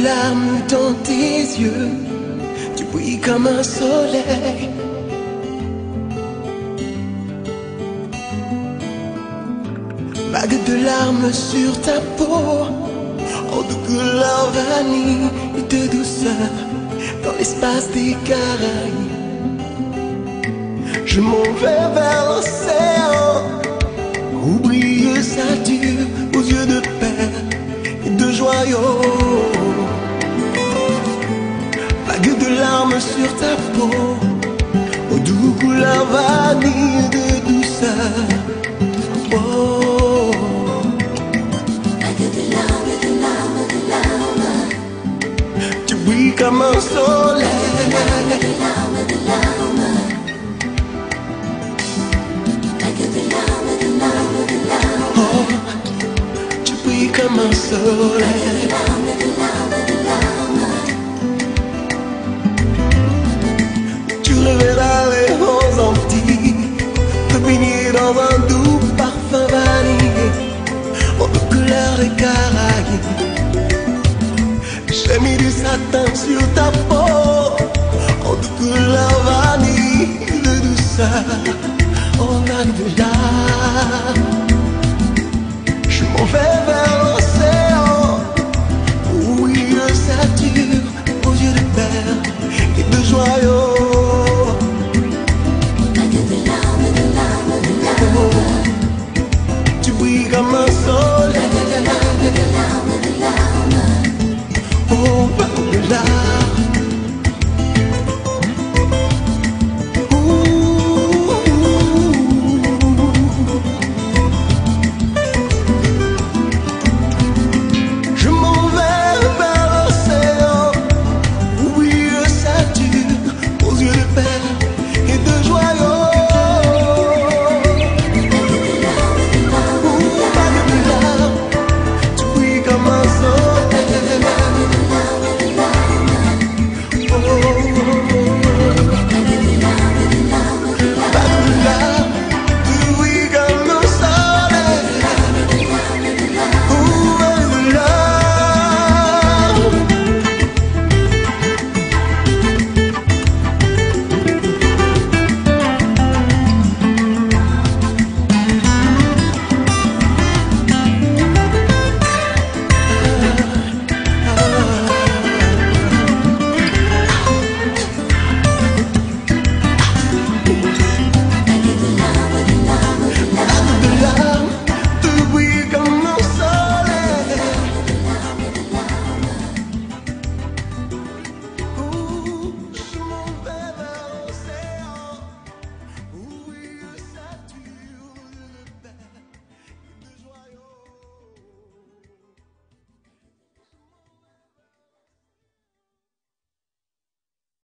larmes dans tes yeux, tu brilles comme un soleil. Vagues de larmes sur ta peau, en de couleur vanille et de douceur, dans l'espace des Caraïbes. Je m'en vais vers l'océan, où brille sa dure aux yeux de perles et de joyaux. Vagues de larmes sur ta peau, aux doux couleurs vanille de douceur. Oh. Vagues de larmes, de larmes, de larmes. Tu brilles comme un soleil. De larmes, de larmes. Vagues de larmes, de larmes, de larmes. Oh, tu brilles comme un soleil. De larmes, de larmes, de larmes. Tu révélas les roses antiques, te baigner dans un doux parfum vanillé, en de couleur des Caraïbes. J'ai mis du satin sur ta peau, en de couleur vanille de douceur. Oh là là, je m'en vais vers l'océan, où il sature aux yeux de perles et de joyaux.